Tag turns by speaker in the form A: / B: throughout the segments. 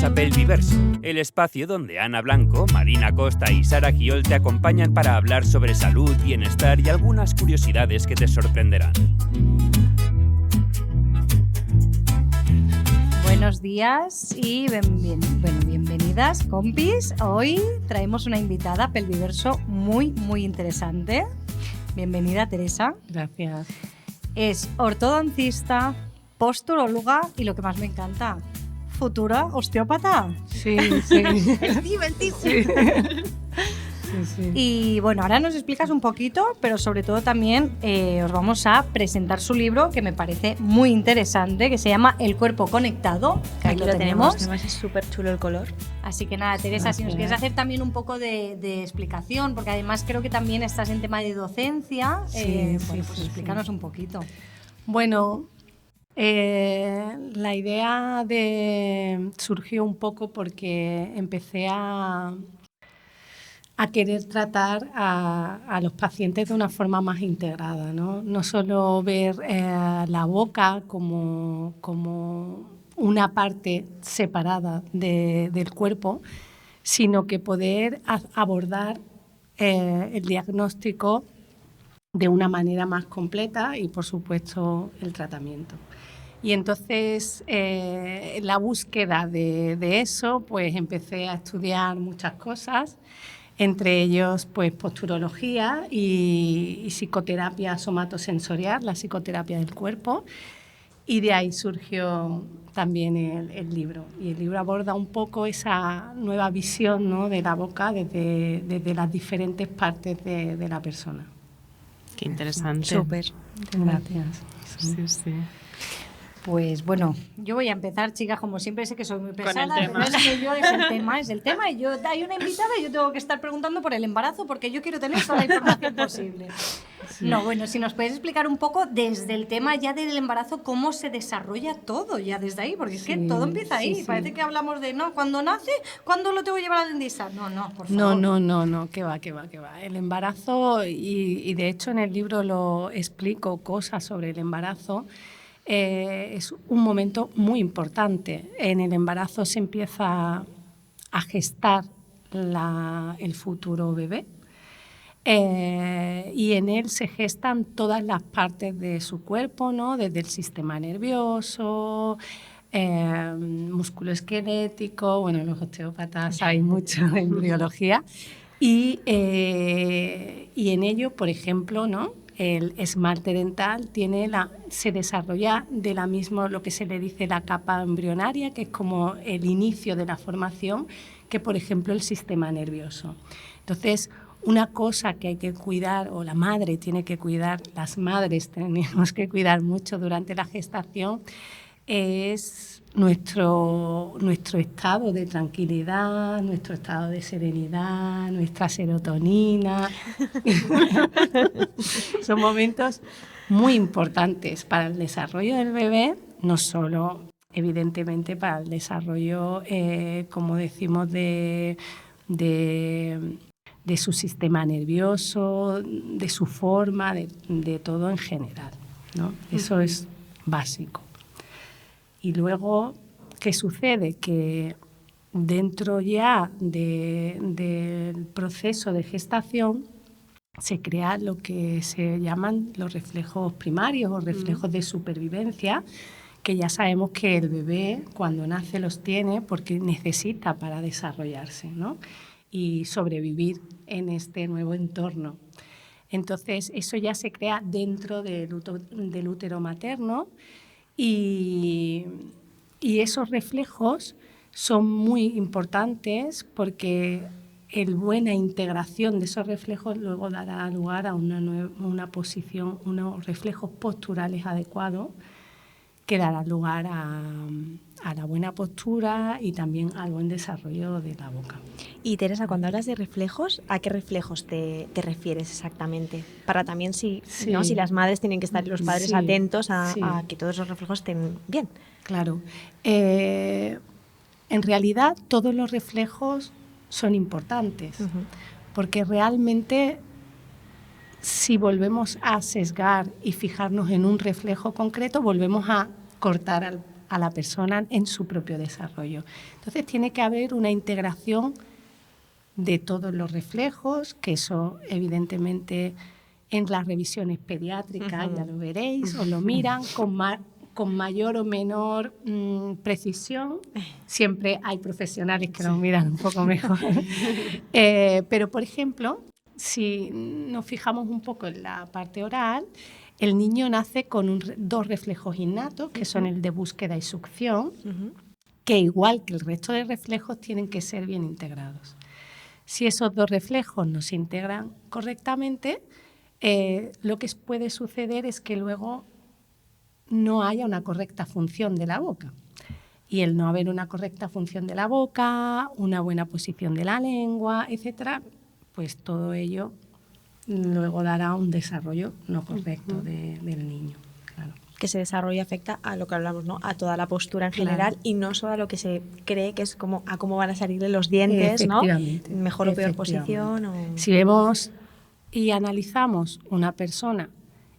A: Bienvenidos a Pelviverso, el espacio donde Ana Blanco, Marina Costa y Sara Giol te acompañan para hablar sobre salud, bienestar y algunas curiosidades que te sorprenderán.
B: Buenos días y bienvenidas, compis. Hoy traemos una invitada a Pelviverso muy interesante. Bienvenida, Teresa.
C: Gracias.
B: Es ortodoncista, posturóloga y lo que más me encanta, futura osteópata.
C: Sí.
B: El tío.
C: Sí.
B: Y bueno, ahora nos explicas un poquito, pero sobre todo también os vamos a presentar su libro, que me parece muy interesante, que se llama El cuerpo conectado, que
D: aquí lo tenemos. Además es súper chulo el color.
B: Así que nada, Teresa, gracias. Si nos quieres hacer también un poco de explicación, porque además creo que también estás en tema de docencia, explícanos un poquito.
C: Bueno, la idea surgió un poco porque empecé a querer tratar a los pacientes de una forma más integrada, no solo ver la boca como una parte separada del cuerpo, sino que poder abordar el diagnóstico de una manera más completa y, por supuesto, el tratamiento. Y entonces, en la búsqueda de eso, pues empecé a estudiar muchas cosas, entre ellos pues posturología y psicoterapia somatosensorial, la psicoterapia del cuerpo, y de ahí surgió también el libro. Y el libro aborda un poco esa nueva visión, ¿no?, de la boca desde las diferentes partes de la persona.
D: Qué interesante.
C: Súper. Gracias.
D: Sí.
B: Pues bueno, yo voy a empezar, chicas, como siempre. Sé que soy muy pesada,
D: pero
B: es que yo es el tema y hay una invitada y yo tengo que estar preguntando por el embarazo porque yo quiero tener toda la información posible. Sí. No, bueno, si nos puedes explicar un poco desde el tema ya del embarazo, cómo se desarrolla todo ya desde ahí, porque es que todo empieza ahí. Sí. Parece que hablamos de, no, cuando nace, ¿cuándo lo tengo que llevar al dentista? No, por favor.
C: No, que va. El embarazo, y de hecho en el libro lo explico cosas sobre el embarazo. Es un momento muy importante. En el embarazo se empieza a gestar el futuro bebé y en él se gestan todas las partes de su cuerpo, ¿no?, desde el sistema nervioso, músculo esquelético, bueno, los osteópatas saben mucho de embriología, y en ello, por ejemplo, ¿no?, el esmalte dental se desarrolla de la misma, lo que se le dice la capa embrionaria, que es como el inicio de la formación, que por ejemplo el sistema nervioso. Entonces, una cosa que hay que cuidar, o la madre tiene que cuidar, las madres tenemos que cuidar mucho durante la gestación, es nuestro estado de tranquilidad, nuestro estado de serenidad, nuestra serotonina. Son momentos muy importantes para el desarrollo del bebé, no solo, evidentemente, para el desarrollo, como decimos, de su sistema nervioso, de su forma, de todo en general, ¿no? Eso es básico. Y luego, ¿qué sucede? Que dentro ya del proceso de gestación se crea lo que se llaman los reflejos primarios o reflejos de supervivencia, que ya sabemos que el bebé cuando nace los tiene porque necesita para desarrollarse, ¿no?, y sobrevivir en este nuevo entorno. Entonces, eso ya se crea dentro del útero materno. Y esos reflejos son muy importantes porque la buena integración de esos reflejos luego dará lugar a una posición, unos reflejos posturales adecuados que dará lugar a la buena postura y también al buen desarrollo de la boca.
D: Y Teresa, cuando hablas de reflejos, ¿a qué reflejos te refieres exactamente? Para también si las madres tienen que estar, los padres atentos a que todos los reflejos estén bien.
C: Claro. En realidad todos los reflejos son importantes, porque realmente si volvemos a sesgar y fijarnos en un reflejo concreto, volvemos a cortar a la persona en su propio desarrollo. Entonces tiene que haber una integración de todos los reflejos, que eso evidentemente en las revisiones pediátricas, ya lo veréis, os lo miran con mayor o menor precisión. Siempre hay profesionales que lo miran un poco mejor. Pero, por ejemplo, si nos fijamos un poco en la parte oral, el niño nace con dos reflejos innatos, que son el de búsqueda y succión, que igual que el resto de reflejos tienen que ser bien integrados. Si esos dos reflejos no se integran correctamente, lo que puede suceder es que luego no haya una correcta función de la boca. Y el no haber una correcta función de la boca, una buena posición de la lengua, etcétera, pues todo ello luego dará un desarrollo no correcto del niño. Claro.
D: Que ese desarrollo afecta a lo que hablamos, ¿no? A toda la postura en general, y no solo a lo que se cree que es como a cómo van a salirle los dientes, ¿no? Mejor o peor posición.
C: Si vemos y analizamos una persona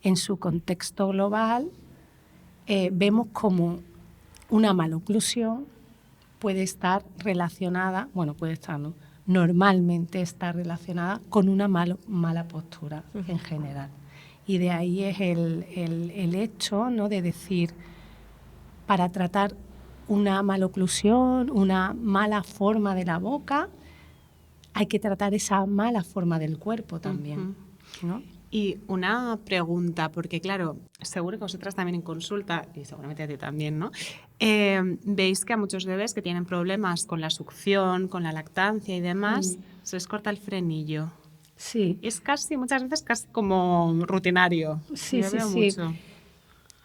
C: en su contexto global, vemos como una maloclusión puede estar relacionada, ¿no? Normalmente está relacionada con una mala postura en general. Y de ahí es el hecho, ¿no?, de decir, para tratar una maloclusión, una mala forma de la boca, hay que tratar esa mala forma del cuerpo también, ¿no?
E: Y una pregunta, porque claro, seguro que vosotras también en consulta, y seguramente a ti también, ¿no? Veis que a muchos bebés que tienen problemas con la succión, con la lactancia y demás, se les corta el frenillo.
C: Sí.
E: Es muchas veces casi como rutinario.
C: Sí,
E: Yo
C: sí,
E: veo
C: sí.
E: mucho.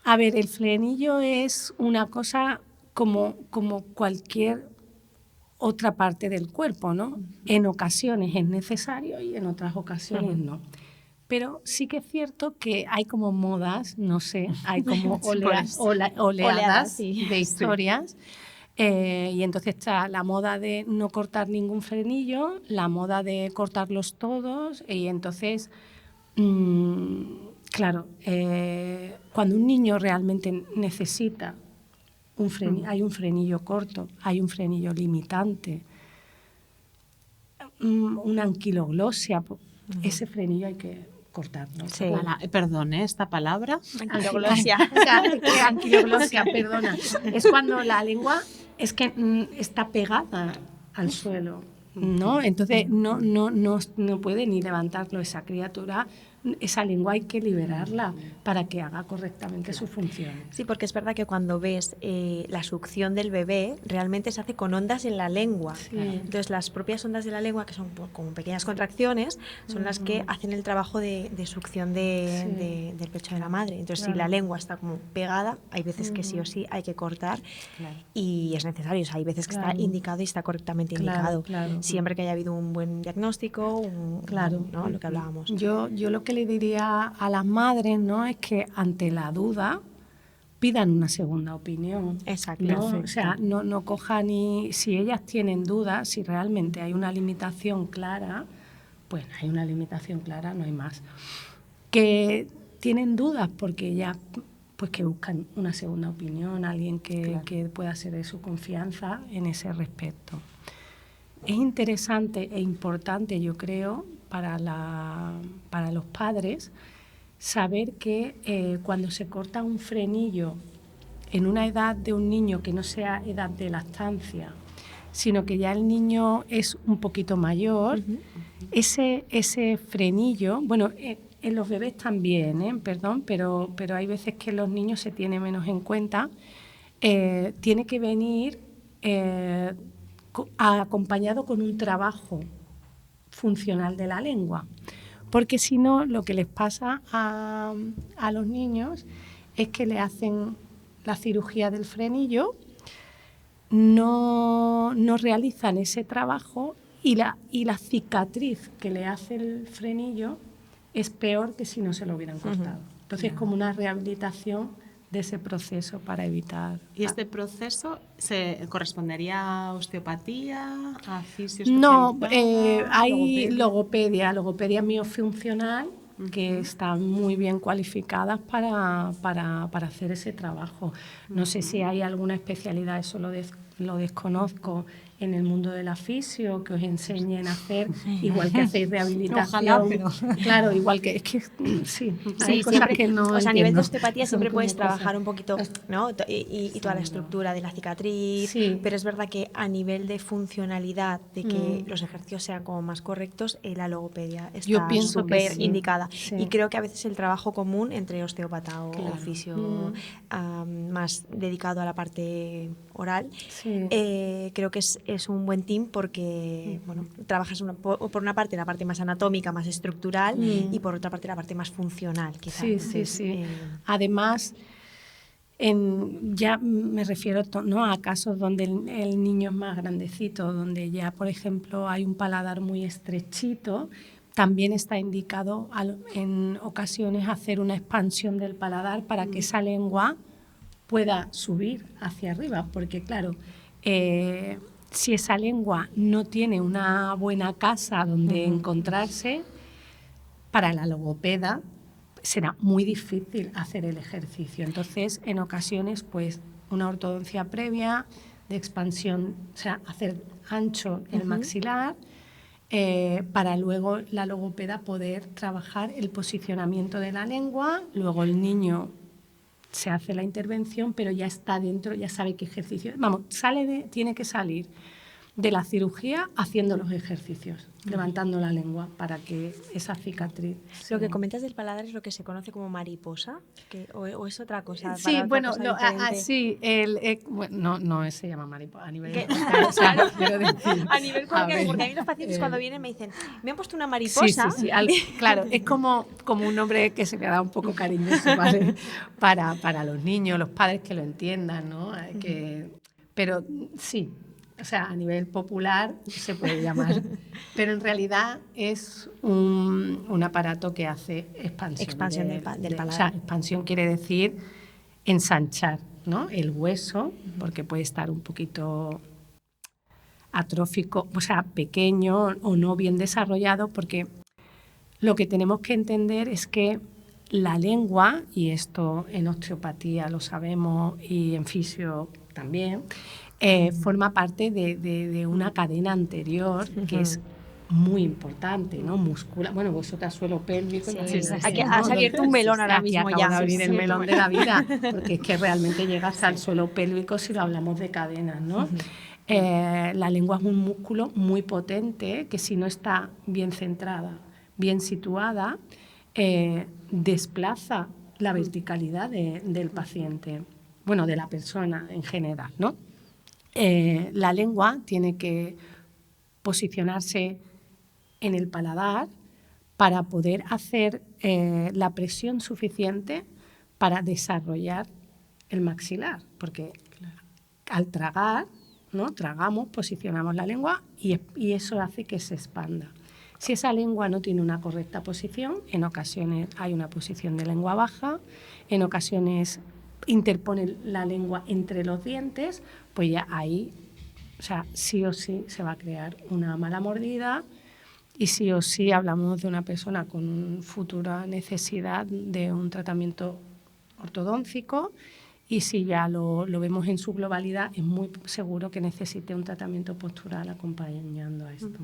C: A ver, el frenillo es una cosa como cualquier otra parte del cuerpo, ¿no? En ocasiones es necesario y en otras ocasiones no. Pero sí que es cierto que hay como modas, no sé, hay como oleadas
D: sí.
C: de historias. Y entonces está la moda de no cortar ningún frenillo, la moda de cortarlos todos, y entonces, claro, cuando un niño realmente necesita un frenillo, hay un frenillo corto, hay un frenillo limitante, una anquiloglosia, ese frenillo hay que cortarlo.
D: Sí.
E: Perdone, esta palabra.
D: Anquiloglosia.
C: Anquiloglosia, perdona. Es cuando la lengua es que está pegada al suelo, ¿no? Entonces no puede ni levantarlo esa criatura. Esa lengua hay que liberarla para que haga correctamente su función.
D: Sí, porque es verdad que cuando ves la succión del bebé, realmente se hace con ondas en la lengua.
C: Sí.
D: Entonces, las propias ondas de la lengua, que son como pequeñas contracciones, son las que hacen el trabajo de succión del pecho de la madre. Entonces, si la lengua está como pegada, hay veces que sí o sí hay que cortar, y es necesario. O sea, hay veces que está indicado y está correctamente indicado. Siempre que haya habido un buen diagnóstico, ¿no? Lo que hablábamos.
C: Yo lo que le diría a las madres, ¿no?, es que ante la duda pidan una segunda opinión.
D: Exacto.
C: ¿no?
D: Perfecto.
C: O sea, no cojan, y si ellas tienen dudas, si realmente hay una limitación clara, pues hay una limitación clara, no hay más. Que tienen dudas porque ellas, pues que buscan una segunda opinión, alguien que pueda ser de su confianza en ese respecto. Es interesante e importante, yo creo, para los padres, saber que cuando se corta un frenillo en una edad de un niño que no sea edad de lactancia, sino que ya el niño es un poquito mayor, ese frenillo, bueno, en los bebés también, pero hay veces que en los niños se tiene menos en cuenta, tiene que venir acompañado con un trabajo funcional de la lengua, porque si no, lo que les pasa a los niños es que le hacen la cirugía del frenillo, no realizan ese trabajo y la cicatriz que le hace el frenillo es peor que si no se lo hubieran cortado. Entonces, es como una rehabilitación de ese proceso para evitar...
E: ¿Y este proceso se correspondería a osteopatía, a fisio?
C: No, hay logopedia miofuncional, que están muy bien cualificadas para hacer ese trabajo. No sé si hay alguna especialidad, eso lo desconozco, en el mundo de la fisio, que os enseñen a hacer, igual que hacéis rehabilitación.
B: Ojalá, pero...
C: Claro, igual que... Es que sí, hay cosas
D: siempre,
C: que no
D: o sea, a nivel de
C: entiendo.
D: osteopatía
C: Son
D: siempre
C: como
D: puedes trabajar
C: cosas.
D: un poquito, ¿no? Y toda la estructura de la cicatriz,
C: Sí.
D: pero es verdad que a nivel de funcionalidad, de que los ejercicios sean como más correctos, la logopedia
C: Yo
D: está
C: pienso que
D: súper
C: sí.
D: indicada.
C: Sí.
D: Y creo que a veces el trabajo común entre osteópata o
C: Claro.
D: fisio más dedicado a la parte oral,
C: Sí.
D: creo que es un buen team porque bueno, trabajas por una parte la parte más anatómica, más estructural y por otra parte la parte más funcional, quizás.
C: Sí,
D: Entonces,
C: sí. Además, ya me refiero ¿no? a casos donde el niño es más grandecito, donde ya, por ejemplo, hay un paladar muy estrechito, también está indicado en ocasiones hacer una expansión del paladar para que esa lengua pueda subir hacia arriba, porque claro, si esa lengua no tiene una buena casa donde encontrarse, para la logopeda será muy difícil hacer el ejercicio. Entonces, en ocasiones, pues una ortodoncia previa de expansión, o sea, hacer ancho el maxilar, para luego la logopeda poder trabajar el posicionamiento de la lengua, luego el niño se hace la intervención, pero ya está dentro, ya sabe qué ejercicio. Vamos, tiene que salir de la cirugía haciendo los ejercicios, levantando la lengua para que esa cicatriz...
D: Lo que comentas del paladar es lo que se conoce como mariposa, o es otra cosa.
C: Sí, bueno, sí, bueno, no se llama mariposa a nivel... O sea, no quiero decir,
D: a nivel coloquial, porque a mí los pacientes cuando vienen me dicen, me han puesto una mariposa.
C: Sí, claro, es como un nombre que se le da un poco cariñoso, ¿vale? para los niños, los padres que lo entiendan, ¿no? Pero sí, o sea, a nivel popular se puede llamar, pero en realidad es un aparato que hace expansión
D: del paladar.
C: O sea, expansión quiere decir ensanchar, ¿no? El hueso, porque puede estar un poquito atrófico, o sea, pequeño o no bien desarrollado, porque lo que tenemos que entender es que la lengua, y esto en osteopatía lo sabemos y en fisio también, forma parte de una cadena anterior que es muy importante, ¿no? Muscular. Bueno, vosotras suelo pélvico.
D: Sí. Aquí has abierto un melón ahora mismo
C: acabo
D: ya.
C: de abrir el melón de la vida, porque es que realmente llega hasta el suelo pélvico si lo hablamos de cadenas, ¿no? La lengua es un músculo muy potente que si no está bien centrada, bien situada, desplaza la verticalidad del paciente, bueno, de la persona en general, ¿no? La lengua tiene que posicionarse en el paladar para poder hacer la presión suficiente para desarrollar el maxilar, porque al tragar, ¿no? Tragamos, posicionamos la lengua y eso hace que se expanda. Si esa lengua no tiene una correcta posición, en ocasiones hay una posición de lengua baja, en ocasiones interpone la lengua entre los dientes, pues ya ahí, o sea, sí o sí se va a crear una mala mordida y sí o sí hablamos de una persona con futura necesidad de un tratamiento ortodóntico y si ya lo vemos en su globalidad, es muy seguro que necesite un tratamiento postural acompañando a esto.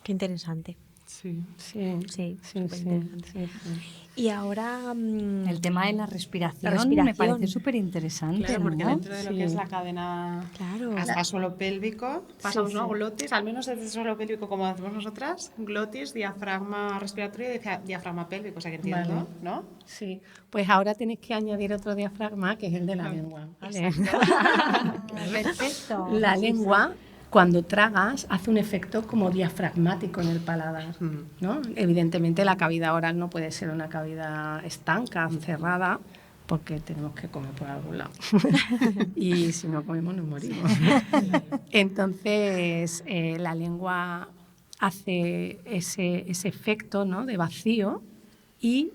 D: Qué interesante.
C: Sí.
D: Y ahora
B: el tema de la respiración,
D: respiración.
B: me parece súper interesante.
E: Claro, porque
B: ¿no?
E: dentro de lo que es la cadena hasta suelo pélvico, pasamos a glotis, al menos desde suelo pélvico como hacemos nosotras, glotis, diafragma respiratorio y diafragma pélvico, o sea que entiendo,
C: Vale.
E: ¿no?
C: Sí, pues ahora tenéis que añadir otro diafragma que es el de la lengua. ¿Vale?
B: Perfecto.
C: La lengua, cuando tragas, hace un efecto como diafragmático en el paladar, ¿no? Evidentemente la cavidad oral no puede ser una cavidad estanca, cerrada, porque tenemos que comer por algún lado. Y si no comemos nos morimos. Entonces la lengua hace ese efecto, ¿no? De vacío y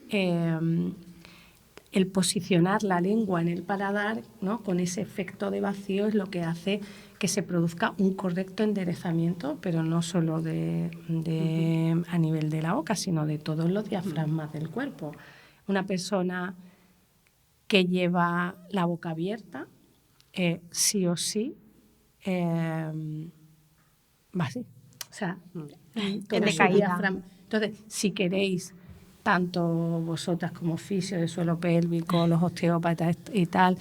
C: el posicionar la lengua en el paladar, ¿no? Con ese efecto de vacío es lo que hace que se produzca un correcto enderezamiento, pero no solo a nivel de la boca, sino de todos los diafragmas del cuerpo. Una persona que lleva la boca abierta, sí o sí, va así. O sea, todo
D: de
C: su
D: caída.
C: diafragma. Entonces, si queréis, tanto vosotras como fisio de suelo pélvico, los osteópatas y tal,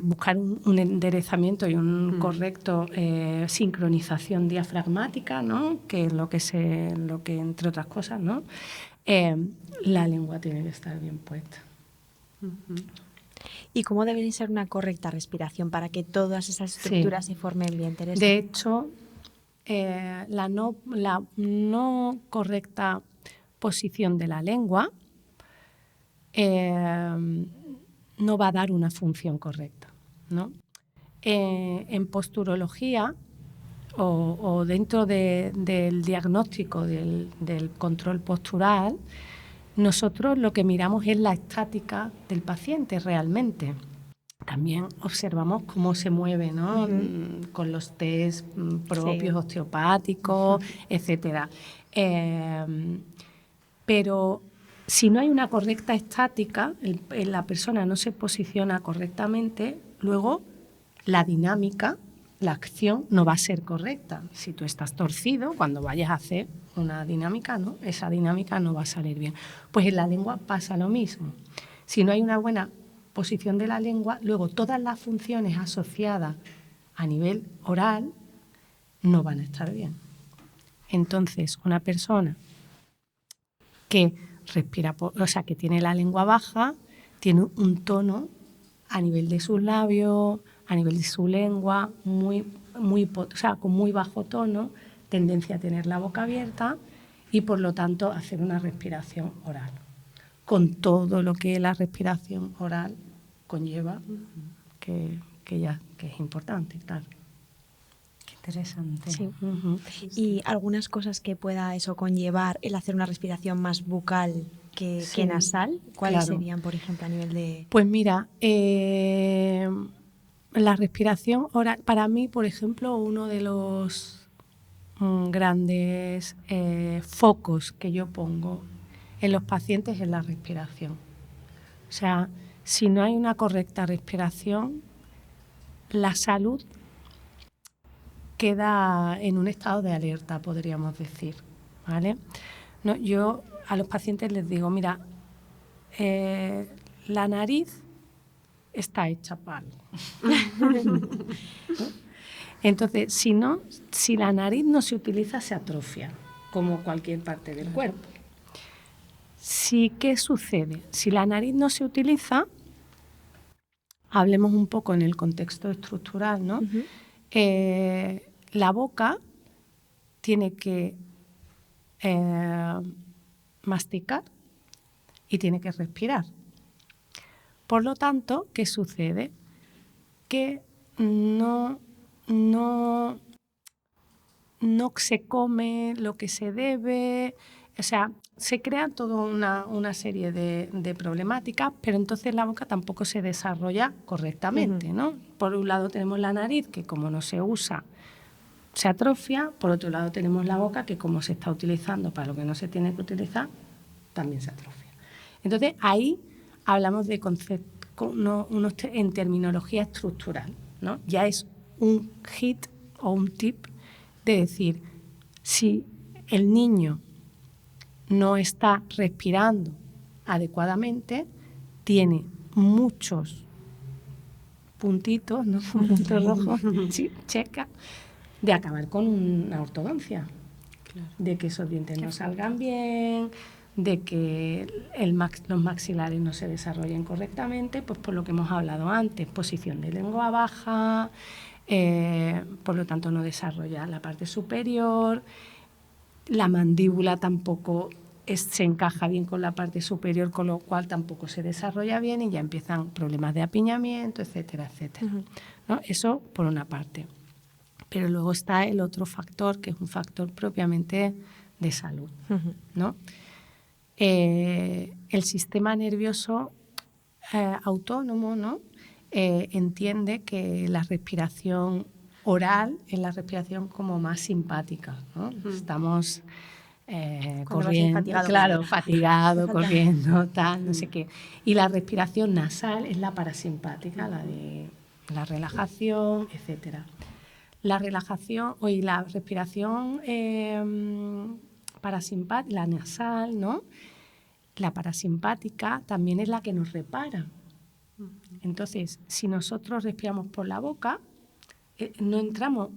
C: buscar un enderezamiento y un correcto sincronización diafragmática, ¿no? Que es lo que entre otras cosas, ¿no? La lengua tiene que estar bien puesta.
D: ¿Y cómo debería ser una correcta respiración para que todas esas estructuras se formen bien, Teresa?
C: De hecho, la no correcta posición de la lengua no va a dar una función correcta, ¿no? En posturología o dentro del diagnóstico del control postural, nosotros lo que miramos es la estática del paciente realmente. También observamos cómo se mueve, ¿no? Con los test propios osteopáticos, etcétera. Pero si no hay una correcta estática, la persona no se posiciona correctamente, luego la dinámica, la acción no va a ser correcta. Si tú estás torcido, cuando vayas a hacer una dinámica, ¿no? Esa dinámica no va a salir bien. Pues en la lengua pasa lo mismo. Si no hay una buena posición de la lengua, luego todas las funciones asociadas a nivel oral no van a estar bien. Entonces, una persona que respira, o sea, que tiene la lengua baja, tiene un tono a nivel de sus labios, a nivel de su lengua, o sea, con muy bajo tono, tendencia a tener la boca abierta y, por lo tanto, hacer una respiración oral, con todo lo que la respiración oral conlleva, que es importante, claro.
B: Qué interesante.
D: Sí. Y algunas cosas que pueda eso conllevar el hacer una respiración más bucal que nasal, ¿cuáles serían, por ejemplo, a nivel de...?
C: Pues mira, la respiración oral, para mí, por ejemplo, uno de los grandes focos que yo pongo en los pacientes es la respiración. O sea, si no hay una correcta respiración, la salud queda en un estado de alerta, podríamos decir, ¿vale? No, yo a los pacientes les digo, mira, la nariz está hecha palo. Entonces, si la nariz no se utiliza, se atrofia, como cualquier parte del cuerpo. ¿Qué sucede? Si la nariz no se utiliza, hablemos un poco en el contexto estructural, ¿no? La boca tiene que masticar y tiene que respirar. Por lo tanto, ¿qué sucede? Que no se come lo que se debe, o sea, se crea toda una serie de problemáticas, pero entonces la boca tampoco se desarrolla correctamente, ¿no? Por un lado tenemos la nariz, que como no se usa, se atrofia. Por otro lado tenemos la boca, que como se está utilizando para lo que no se tiene que utilizar, también se atrofia. Entonces ahí hablamos de conceptos, en terminología estructural, ¿no? Ya es un hit o un tip de decir, si el niño no está respirando adecuadamente, tiene muchos puntitos, ¿no? Puntos rojos, checa, de acabar con una ortodoncia, de que esos dientes no salgan bien, de que los maxilares no se desarrollen correctamente, pues por lo que hemos hablado antes, posición de lengua baja, por lo tanto no desarrolla la parte superior, la mandíbula tampoco se encaja bien con la parte superior, con lo cual tampoco se desarrolla bien y ya empiezan problemas de apiñamiento, etcétera, etcétera. ¿No? Eso por una parte. Pero luego está el otro factor, que es un factor propiamente de salud, ¿no? El sistema nervioso autónomo, ¿no? Entiende que la respiración oral es la respiración como más simpática, ¿no? Estamos corriendo, fatigado, corriendo, tal, no sé qué. Y la respiración nasal es la parasimpática, la de la relajación, etcétera. La relajación y la respiración parasimpática, la nasal, ¿no? La parasimpática también es la que nos repara. Entonces, si nosotros respiramos por la boca, no entramos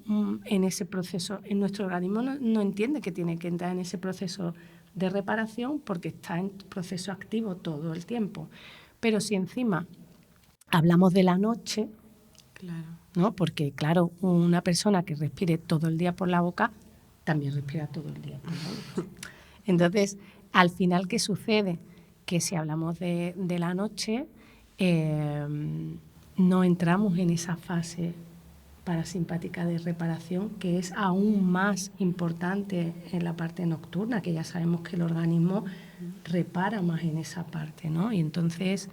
C: en ese proceso, en nuestro organismo no entiende que tiene que entrar en ese proceso de reparación porque está en proceso activo todo el tiempo. Pero si encima hablamos de la noche, ¿no? Porque claro, una persona que respire todo el día por la boca también respira todo el día por la boca. Entonces, al final, ¿qué sucede? Que si hablamos de la noche, no entramos en esa fase parasimpática de reparación, que es aún más importante en la parte nocturna, que ya sabemos que el organismo repara más en esa parte, ¿no? Y entonces,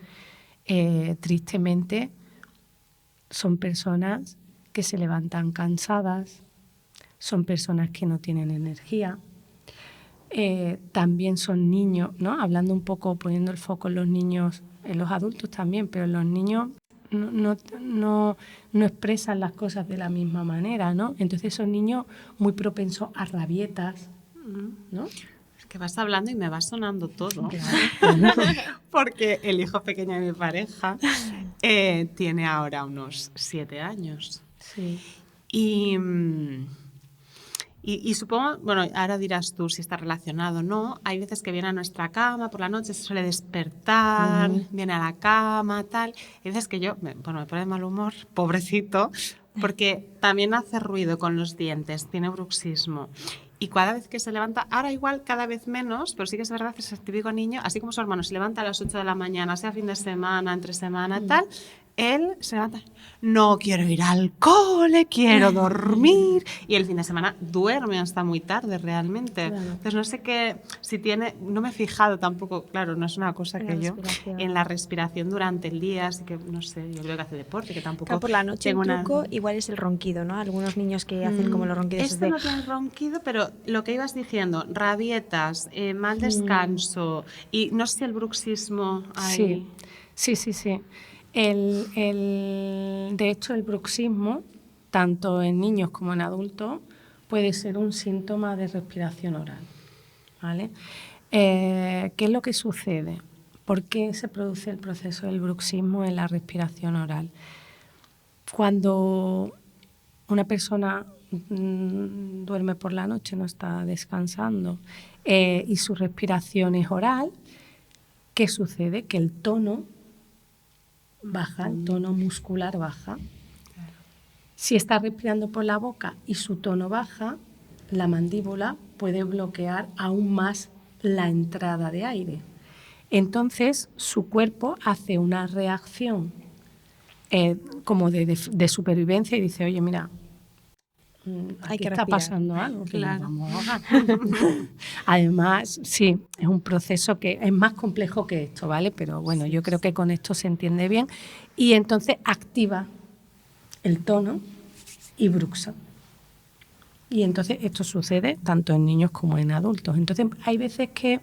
C: tristemente, son personas que se levantan cansadas, son personas que no tienen energía, también son niños, ¿no? Hablando un poco, poniendo el foco en los niños, en los adultos también, pero en los niños no expresan las cosas de la misma manera, ¿no? Entonces son niños muy propensos a rabietas, ¿no?
E: Es que vas hablando y me va sonando todo.
C: Claro.
E: Porque el hijo pequeño de mi pareja tiene ahora unos 7 años.
C: Sí.
E: Y supongo, bueno, ahora dirás tú si está relacionado o no. Hay veces que viene a nuestra cama por la noche, se suele despertar, viene a la cama, tal. Hay veces que yo, me pone de mal humor, pobrecito, porque también hace ruido con los dientes, tiene bruxismo. Y cada vez que se levanta, ahora igual cada vez menos, pero sí que es verdad que es el típico niño, así como su hermano se levanta a las 8 de la mañana, sea fin de semana, entre semana, tal, él se levanta, no quiero ir al cole, quiero dormir. Y el fin de semana duerme hasta muy tarde realmente.
C: Claro.
E: Entonces no sé qué, si tiene, no me he fijado tampoco, claro, no es una cosa que yo, en la respiración durante el día, así que no sé, yo creo que hace deporte, que tampoco...
D: Claro, por la noche el truco igual es el ronquido, ¿no? Algunos niños que hacen como los ronquidos.
E: Este no tiene ronquido, pero lo que ibas diciendo, rabietas, mal descanso, y no sé si el bruxismo hay...
C: Sí. De hecho, el bruxismo, tanto en niños como en adultos, puede ser un síntoma de respiración oral, ¿vale? ¿Qué es lo que sucede? ¿Por qué se produce el proceso del bruxismo en la respiración oral? Cuando una persona duerme por la noche, no está descansando, y su respiración es oral, ¿qué sucede? Que el tono baja, el tono muscular baja. Si está respirando por la boca y su tono baja, la mandíbula puede bloquear aún más la entrada de aire. Entonces, su cuerpo hace una reacción como de supervivencia y dice, oye, mira, aquí está pasando algo.
E: Claro.
C: Además, sí, es un proceso que es más complejo que esto, ¿vale? Pero bueno, yo creo que con esto se entiende bien. Y entonces activa el tono y bruxa. Y entonces esto sucede tanto en niños como en adultos. Entonces hay veces que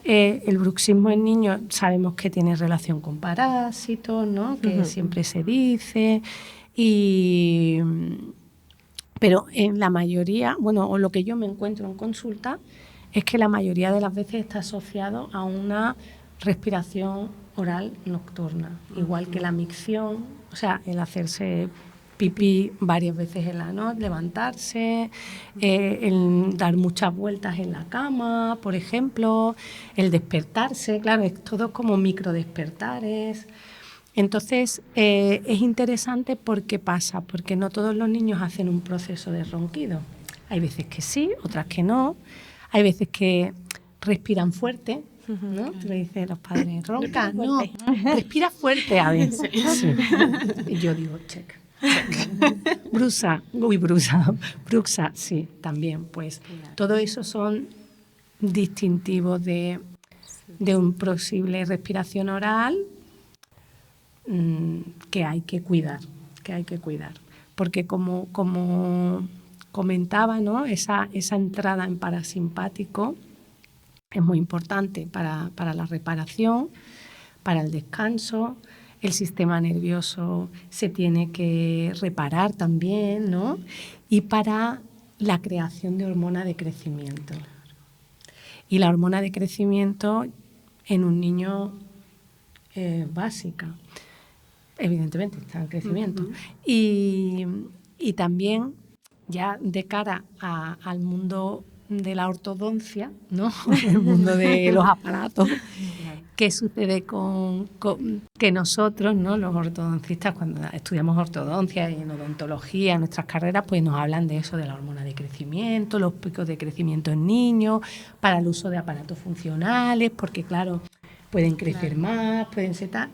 C: el bruxismo en niños sabemos que tiene relación con parásitos, ¿no? Que siempre se dice. Pero en la mayoría, bueno, o lo que yo me encuentro en consulta, es que la mayoría de las veces está asociado a una respiración oral nocturna, igual que la micción, o sea, el hacerse pipí varias veces en la noche, levantarse, el dar muchas vueltas en la cama, por ejemplo, el despertarse, claro, es todo como micro despertares. Entonces, es interesante porque pasa, porque no todos los niños hacen un proceso de ronquido. Hay veces que sí, otras que no. Hay veces que respiran fuerte, ¿no? Le dicen los padres, ronca, no, respira fuerte a veces. Sí. Y yo digo, check. Bruxa, sí, también. Pues todo eso son distintivos de una posible respiración oral que hay que cuidar, porque como comentaba, ¿no? esa entrada en parasimpático es muy importante para la reparación, para el descanso. El sistema nervioso se tiene que reparar también, ¿no? Y para la creación de hormona de crecimiento. Y la hormona de crecimiento en un niño básica, evidentemente está en crecimiento. Y también ya de cara al mundo de la ortodoncia, ¿no? El mundo de los aparatos. ¿Qué sucede con que nosotros, ¿no? Los ortodoncistas, cuando estudiamos ortodoncia y en odontología, en nuestras carreras, pues nos hablan de eso, de la hormona de crecimiento, los picos de crecimiento en niños, para el uso de aparatos funcionales, porque claro, pueden crecer más, pueden ser tal.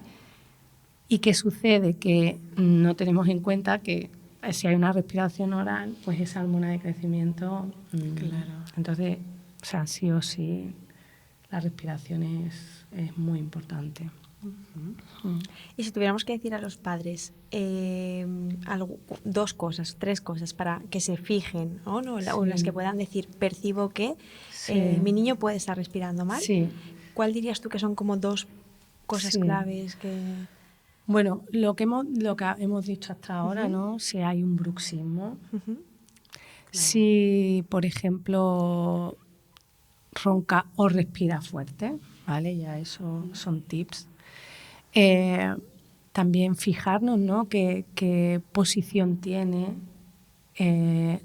C: ¿Y qué sucede? Que no tenemos en cuenta que si hay una respiración oral, pues esa hormona de crecimiento... Entonces, o sea, sí o sí, la respiración es muy importante.
D: Y si tuviéramos que decir a los padres dos cosas, tres cosas para que se fijen, ¿no? O las que puedan decir, percibo que mi niño puede estar respirando mal.
C: Sí.
D: ¿Cuál dirías tú que son como dos cosas claves que...?
C: Bueno, lo que hemos dicho hasta ahora, ¿no? Si hay un bruxismo, si, por ejemplo, ronca o respira fuerte, ¿vale? Ya eso son tips. También fijarnos, ¿no? Qué posición tiene.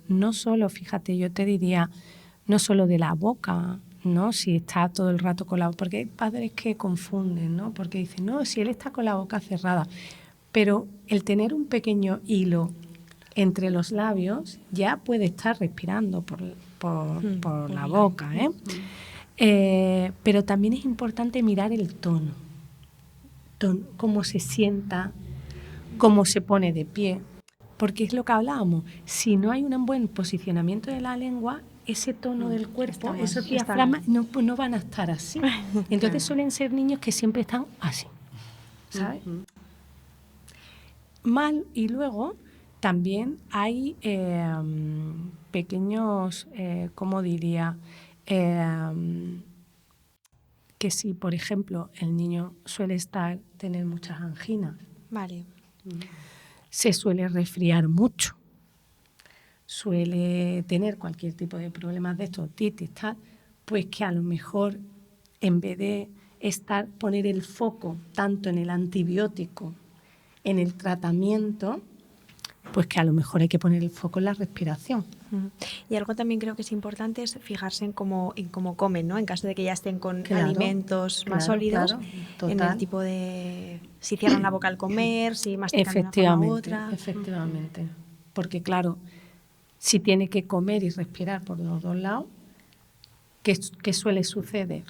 C: No solo, fíjate, yo te diría, no solo de la boca, ¿no? Si está todo el rato con la boca, porque hay padres que confunden, ¿no? Porque dicen, no, si él está con la boca cerrada, pero el tener un pequeño hilo entre los labios ya puede estar respirando por la boca, pero también es importante mirar el tono, cómo se sienta, cómo se pone de pie, porque es lo que hablábamos, si no hay un buen posicionamiento de la lengua, ese tono del cuerpo, esos diafragmas no van a estar así. Entonces suelen ser niños que siempre están así, ¿sabes? Mal, y luego también hay pequeños, ¿cómo diría? Que si, por ejemplo, el niño suele tener muchas anginas,
D: Vale.
C: se suele resfriar mucho, suele tener cualquier tipo de problemas de estos, otitis, tal, pues que a lo mejor en vez de poner el foco tanto en el antibiótico, en el tratamiento, pues que a lo mejor hay que poner el foco en la respiración.
D: Y algo también creo que es importante es fijarse en cómo comen, ¿no? En caso de que ya estén con alimentos más sólidos, en el tipo de... si cierran la boca al comer, si mastican de una forma u otra.
C: Efectivamente. Porque claro, si tiene que comer y respirar por los dos lados, ¿qué suele suceder?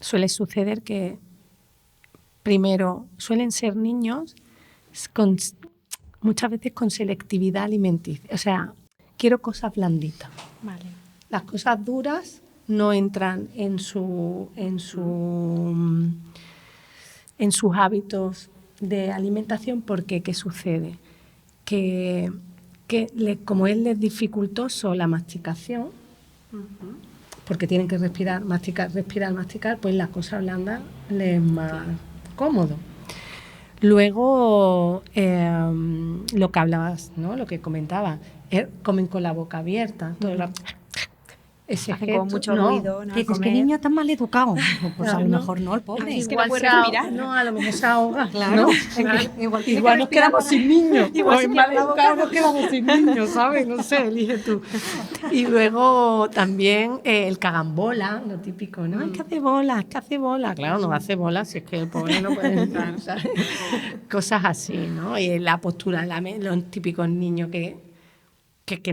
C: Suele suceder que primero suelen ser niños muchas veces con selectividad alimenticia. O sea, quiero cosas blanditas.
D: Vale.
C: Las cosas duras no entran en sus hábitos de alimentación porque ¿qué sucede? Que como él les dificultoso la masticación, porque tienen que respirar, masticar, pues la cosa blanda les es más cómodo. Luego, lo que hablabas, ¿no? Lo que comentaba, comen con la boca abierta, todo ese
D: gesto, con mucho ruido.
B: ¿No? Dices, ¿qué niño tan mal educado? Pues a lo mejor no, el pobre.
D: Es que no puede respirar.
C: No, a lo mejor se ahoga.
B: Claro.
C: ¿no? Igual nos quedamos sin niños. Igual mal educados nos quedamos sin niños, ¿sabes? No sé, elige tú. Y luego también el cagambola, lo típico, ¿no? Es que hace bola. Claro, no hace bola si es que el pobre no puede entrar, ¿sabes? Cosas así, ¿no? Y la postura, los típicos niños que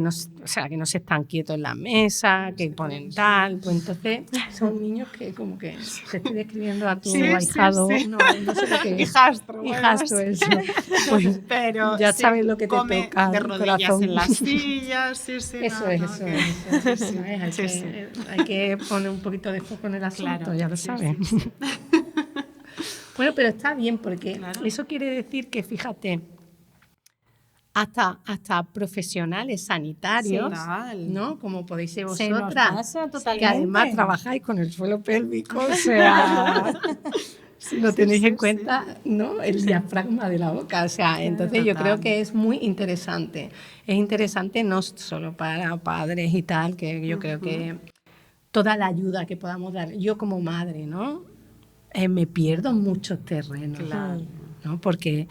C: no se están quietos en la mesa, que ponen tal, pues entonces son niños que como que te estoy describiendo a tu ahijado,
E: sí.
C: No sé lo que es.
E: Hijastro,
C: Eso. Pues
E: pero
C: ya
E: sí,
C: sabes lo que te
E: come
C: toca.
E: de rodillas
C: corazón.
E: en las sillas,
C: Eso es. Hay que poner un poquito de foco en el asunto,
E: Claro,
C: ya lo sabes. Bueno, pero está bien porque
E: Claro.
C: eso quiere decir que, fíjate, hasta profesionales sanitarios,
E: Total.
C: ¿no? Como podéis ser
B: Se nos
C: vosotras,
B: pasa
C: que
B: totalmente.
C: además trabajáis con el suelo pélvico, o sea, si lo tenéis en cuenta, ¿no? El diafragma de la boca, o sea, entonces yo creo
E: Total.
C: que es muy interesante. Es interesante no solo para padres y tal, que yo creo que toda la ayuda que podamos dar, yo como madre, ¿no? Me pierdo en muchos terrenos,
E: Claro.
C: ¿no? Porque,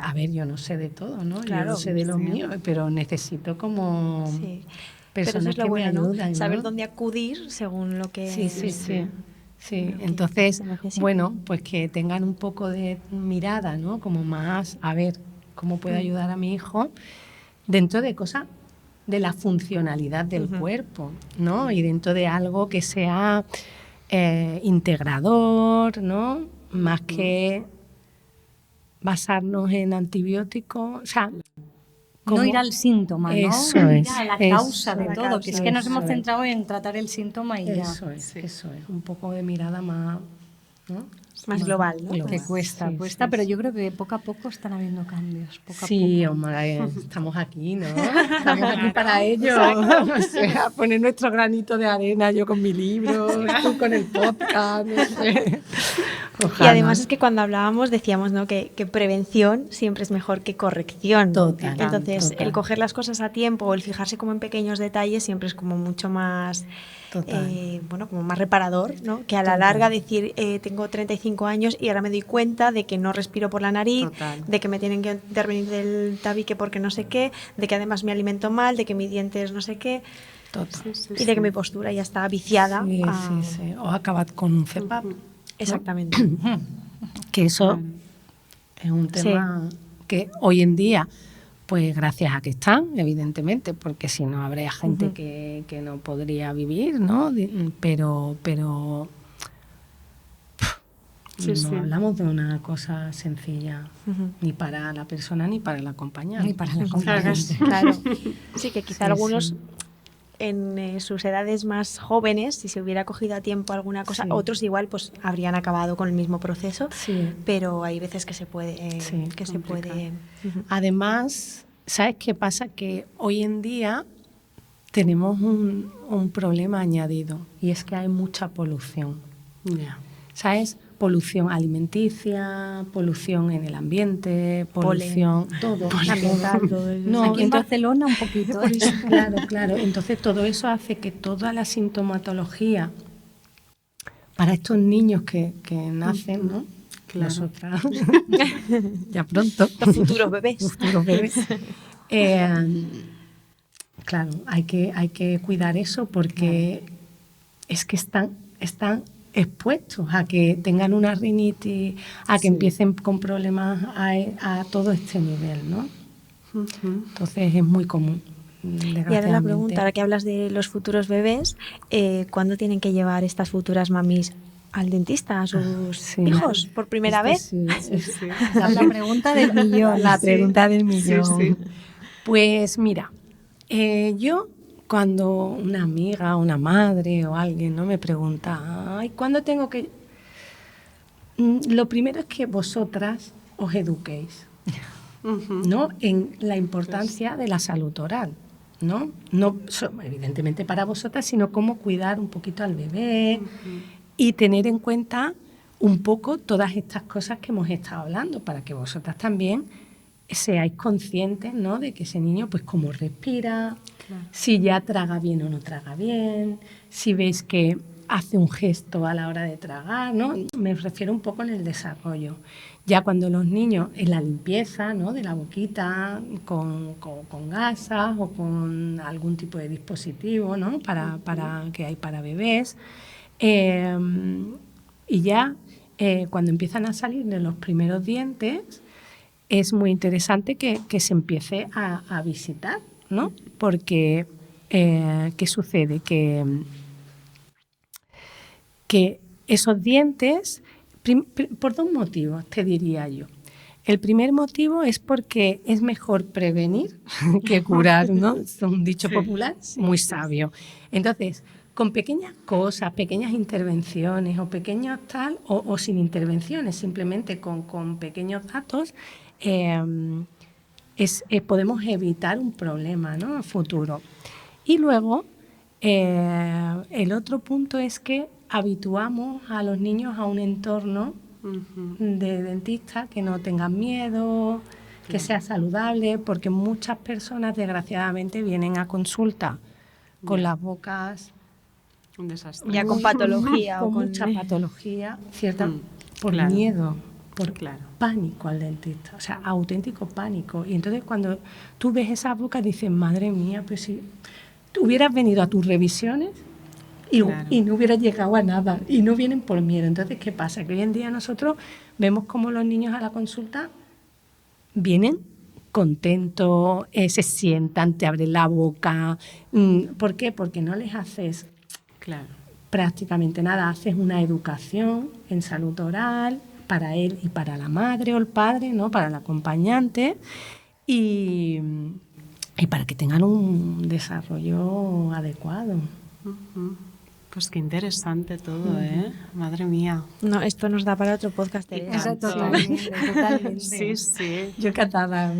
C: a ver, yo no sé de todo, ¿no? Yo
D: Claro,
C: no sé de lo
E: sí.
C: mío, pero necesito como
D: Sí. Pero eso
C: personas
D: es lo
C: que
D: bueno,
C: me
D: ¿no?
C: ayudan,
D: Saber
C: ¿no?
D: dónde acudir según lo que...
C: Sí, sí, sí. Sí,
D: Lo que
C: entonces,
D: se necesita.
C: bueno, pues que tengan un poco de mirada, ¿no? Como más, a ver, cómo puedo ayudar a mi hijo dentro de cosas de la funcionalidad del cuerpo, ¿no? Y dentro de algo que sea integrador, ¿no? Más que basarnos en antibióticos, o sea,
B: No
C: como-
B: ir al síntoma, ¿no?
C: Eso
B: Ir
C: es,
B: a la
C: eso
B: causa de
C: es,
B: todo, que es que nos
C: eso
B: hemos
C: es.
B: centrado en tratar el síntoma y ya.
C: Eso es, un poco de mirada más, ¿no?
D: Más global, ¿no?
B: Que cuesta,
C: Sí,
B: cuesta,
C: sí,
B: pero
C: sí.
B: yo creo que poco a poco están habiendo cambios. Poco a
C: Sí,
B: poco.
C: hombre, estamos aquí, ¿no? Estamos aquí para ello. O sea, poner nuestro granito de arena, yo con mi libro, tú con el podcast, no sé.
D: Y
C: Ojalá.
D: además es que cuando hablábamos decíamos, ¿no? que prevención siempre es mejor que corrección.
C: Total,
D: Entonces,
C: total.
D: el coger las cosas a tiempo o el fijarse como en pequeños detalles siempre es como mucho más,
C: Total.
D: bueno, como más reparador, ¿no? Que a la
C: Total.
D: larga decir, tengo 35 años y ahora me doy cuenta de que no respiro por la nariz,
E: Total.
D: de que me tienen que intervenir del tabique porque no sé qué, de que además me alimento mal, de que mi diente es no sé qué
C: Total.
D: y de que mi postura ya está viciada.
C: Sí,
D: a-
C: sí, sí. O acabar con un CEPAP,
D: Exactamente.
C: que eso es un tema que hoy en día, pues gracias a que están, evidentemente, porque si no habría gente que no podría vivir, ¿no? Pero
E: Sí,
C: no
E: sí.
C: hablamos de una cosa sencilla, ni para la persona ni para el acompañante.
B: Ni para la
E: Claro.
D: Claro. Sí, que quizá
C: Sí,
D: algunos
C: sí.
D: en sus edades más jóvenes, si se hubiera cogido a tiempo alguna cosa,
C: Sí.
D: otros igual pues habrían acabado con el mismo proceso,
C: Sí.
D: pero hay veces que se puede,
C: Sí,
D: que se puede.
C: Además, ¿sabes qué pasa? Que hoy en día tenemos un problema añadido y es que hay mucha polución.
E: Ya.
C: ¿Sabes? Polución alimenticia, polución en el ambiente, polución, todo.
D: ambiental, todo eso.
C: No,
B: Aquí en
C: entonces-
B: Barcelona un poquito.
C: Claro, claro. Entonces todo eso hace que toda la sintomatología para estos niños que nacen, ¿no?
E: Claro.
C: Nosotras, ya pronto,
D: Los futuros bebés.
C: futuros bebés. Claro, hay que cuidar eso porque es que están expuestos a que tengan una rinitis, a que empiecen con problemas a todo este nivel, ¿no? Entonces es muy común.
D: Y ahora la pregunta, ahora que hablas de los futuros bebés, ¿cuándo tienen que llevar estas futuras mamis al dentista, a sus
C: Sí.
D: hijos? ¿Por primera vez?
C: Sí, sí.
B: La pregunta del millón.
C: La pregunta del millón.
E: sí.
C: Pues mira, yo cuando una amiga, una madre o alguien no me pregunta, ay, ¿cuándo tengo que...? Lo primero es que vosotras os eduquéis, ¿no? En la importancia de la salud oral, ¿no? No evidentemente para vosotras, sino cómo cuidar un poquito al bebé y tener en cuenta un poco todas estas cosas que hemos estado hablando para que vosotras también seáis conscientes, ¿no? De que ese niño, pues cómo respira, si ya traga bien o no traga bien, si veis que hace un gesto a la hora de tragar, ¿no? Me refiero un poco en el desarrollo. Ya cuando los niños, en la limpieza, ¿no? De la boquita, con gasas o con algún tipo de dispositivo, ¿no? Para que hay para bebés. Y ya cuando empiezan a salir de los primeros dientes, es muy interesante que se empiece a visitar, ¿no? Porque, ¿qué sucede? Que esos dientes, por dos motivos, te diría yo. El primer motivo es porque es mejor prevenir que curar, ¿no? Es un dicho popular muy sabio. Entonces, con pequeñas cosas, pequeñas intervenciones o pequeños tal, o sin intervenciones, simplemente con pequeños datos, podemos evitar un problema, ¿no?, en futuro. Y luego, el otro punto es que habituamos a los niños a un entorno de dentista que no tengan miedo, que sea saludable, porque muchas personas desgraciadamente vienen a consulta con las bocas
E: Un desastre.
D: Ya con patología
C: con
D: o con
C: mucha patología, cierta, por
E: claro.
C: miedo, por
E: Claro.
C: pánico al dentista, o sea, auténtico pánico. Y entonces cuando tú ves esas bocas dices, madre mía, pues si tú hubieras venido a tus revisiones
E: Claro.
C: y no hubieras llegado a nada, y no vienen por miedo. Entonces, ¿qué pasa? Que hoy en día nosotros vemos como los niños a la consulta vienen contentos, se sientan, te abren la boca. ¿Por qué? Porque no les haces
E: Claro.
C: prácticamente nada, haces una educación en salud oral para él y para la madre o el padre, ¿no?, para el acompañante, y para que tengan un desarrollo adecuado.
E: Pues qué interesante todo, ¿eh? Madre mía.
D: No, esto nos da para otro podcast, Teresa.
B: Eso, totalmente, totalmente.
E: Sí, sí.
C: Yo encantada,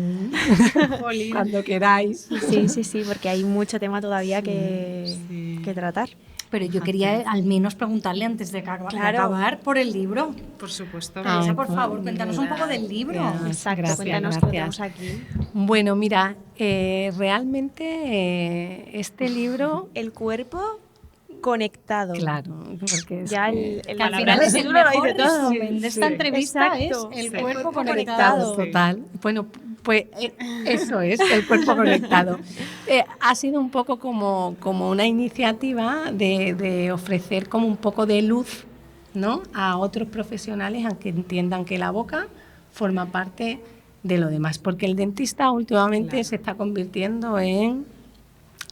C: cuando queráis.
D: Sí, porque hay mucho tema todavía que tratar.
B: Pero yo quería al menos preguntarle antes de acabar por el libro.
E: Por supuesto.
B: Teresa, por favor, cuéntanos un poco del libro.
D: Exacto,
C: Gracias,
D: cuéntanos que lo tenemos aquí.
C: Bueno, mira, realmente este libro...
D: El cuerpo conectado.
C: Claro, porque es
D: Ya
C: que-
D: el
B: Que al
D: palabra
B: final es el
D: título lo
B: mejor
D: dice todo.
B: resumen de esta entrevista,
D: Exacto.
B: es el
D: Sí.
B: cuerpo
D: Cuerpo
B: conectado.
C: Total. Bueno, pues eso es, el cuerpo conectado. Ha sido un poco como una iniciativa de ofrecer como un poco de luz, ¿no?, a otros profesionales a que entiendan que la boca forma parte de lo demás. Porque el dentista últimamente se está convirtiendo en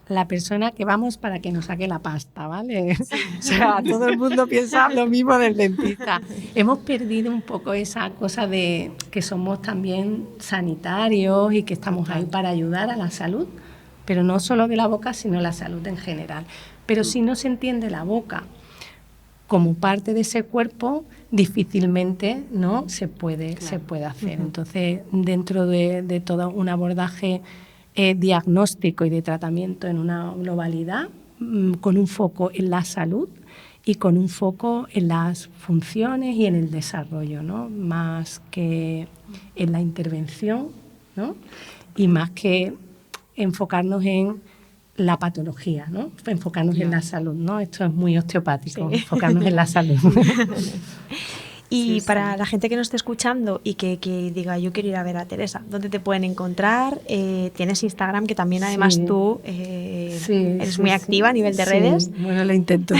C: la persona que vamos para que nos saque la pasta, ¿vale? O sea, todo el mundo piensa lo mismo del dentista. Hemos perdido un poco esa cosa de que somos también sanitarios y que estamos ahí para ayudar a la salud, pero no solo de la boca, sino la salud en general. Pero si no se entiende la boca como parte de ese cuerpo, difícilmente, ¿no?, se puede hacer. Entonces, dentro de todo un abordaje diagnóstico y de tratamiento en una globalidad, con un foco en la salud y con un foco en las funciones y en el desarrollo, ¿no?, más que en la intervención, ¿no?, y más que enfocarnos en la patología, ¿no?, enfocarnos en la salud, ¿no? Esto es muy osteopático, enfocarnos en la salud.
D: Y para la gente que nos esté escuchando y que diga, yo quiero ir a ver a Teresa, ¿dónde te pueden encontrar? Tienes Instagram, que también además tú eres muy activa a nivel de redes.
C: Bueno, lo intento.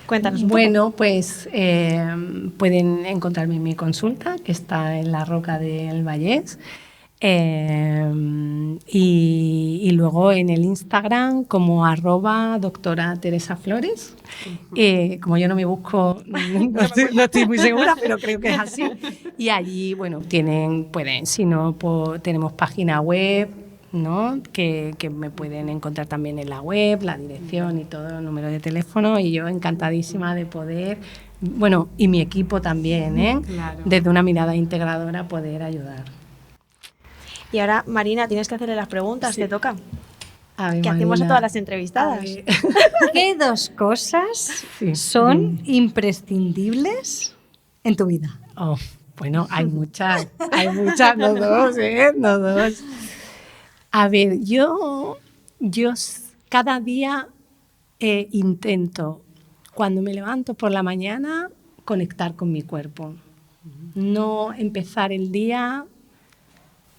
D: Cuéntanos un
C: Bueno, pues pueden encontrarme en mi consulta, que está en la Roca del Vallés. Y luego en el Instagram como @doctora Teresa Flores. Como yo no me busco, no estoy muy segura, pero creo que es así. Y allí, bueno, tenemos página web, ¿no?, que me pueden encontrar también en la web, la dirección y todo, el número de teléfono, y yo encantadísima de poder, bueno, y mi equipo también,
E: Claro.
C: desde una mirada integradora poder ayudar.
D: Y ahora, Marina, tienes que hacerle las preguntas, te toca.
C: Ave
D: Que hacemos a
C: Marina.
D: todas las entrevistadas.
C: Ave.
B: ¿Qué dos cosas
C: Sí.
B: son imprescindibles en tu vida?
C: Oh, bueno, hay muchas, no dos, no dos. A ver, yo cada día intento, cuando me levanto por la mañana, conectar con mi cuerpo. No empezar el día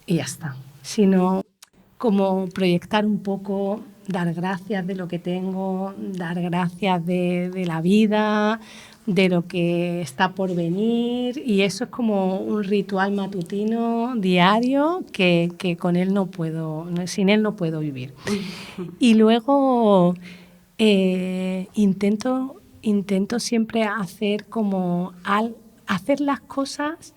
C: y ya está, sino como proyectar un poco, dar gracias de lo que tengo, dar gracias de la vida, de lo que está por venir, y eso es como un ritual matutino diario que con él sin él no puedo vivir. Y luego intento siempre hacer hacer las cosas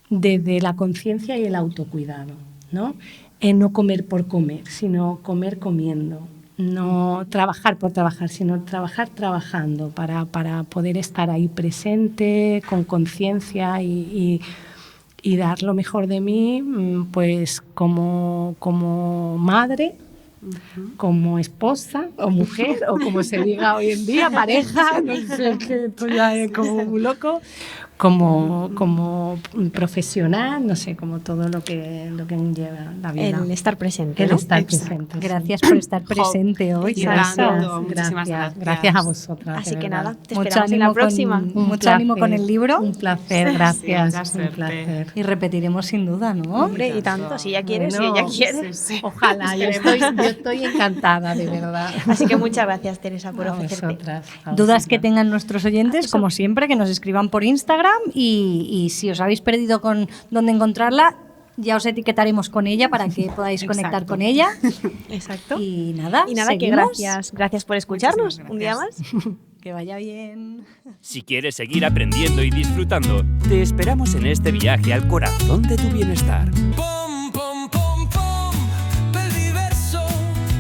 C: desde la conciencia y el autocuidado, ¿no? No comer por comer, sino comer comiendo. no trabajar por trabajar, sino trabajar trabajando para poder estar ahí presente, con conciencia y dar lo mejor de mí, pues como madre, como esposa o mujer, o como se diga hoy en día, pareja, no sé, que esto ya es como muy loco, como profesional, no sé, como todo lo que lleva la vida.
D: El estar presente,
C: El
D: ¿no?
C: estar presente.
B: Gracias por estar presente hoy.
E: Muchísimas
C: Gracias a vosotras.
D: Así
C: de
D: que
C: verdad.
D: nada, te esperamos en la próxima.
B: Mucho ánimo con el libro.
C: Un placer, gracias.
E: mucha
C: un
E: suerte.
C: placer.
B: Y repetiremos sin duda, ¿no?
D: Hombre, y tanto, si ella quiere,
C: Bueno,
D: si ella quiere.
E: Sí.
C: Ojalá, yo estoy encantada, de verdad.
D: Así que muchas gracias, Teresa, por
C: A
D: ofrecerte.
C: vosotras, a
B: Dudas que
C: vosotras.
B: tengan nuestros oyentes, como siempre, que nos escriban por Instagram y si os habéis perdido con dónde encontrarla, ya os etiquetaremos con ella para que podáis conectar
E: Exacto.
B: con ella.
D: Exacto.
B: Y nada,
D: que
B: ¿seguimos?
D: gracias por escucharnos
E: Muchísimas
D: un día más.
B: Que vaya bien.
A: Si quieres seguir aprendiendo y disfrutando, te esperamos en este viaje al corazón de tu bienestar.
F: Pom, pom, pom, pom, pel diverso,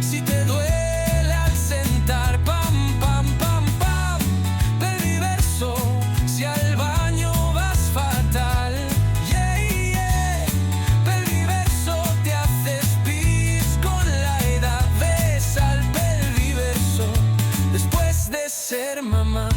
F: si te duele al sentar, pam, pam, pam, pam, pel diverso, si al baño vas fatal, yeah, yeah, pel diverso te haces pis con la edad, ves al pel diverso, después de ser mamá.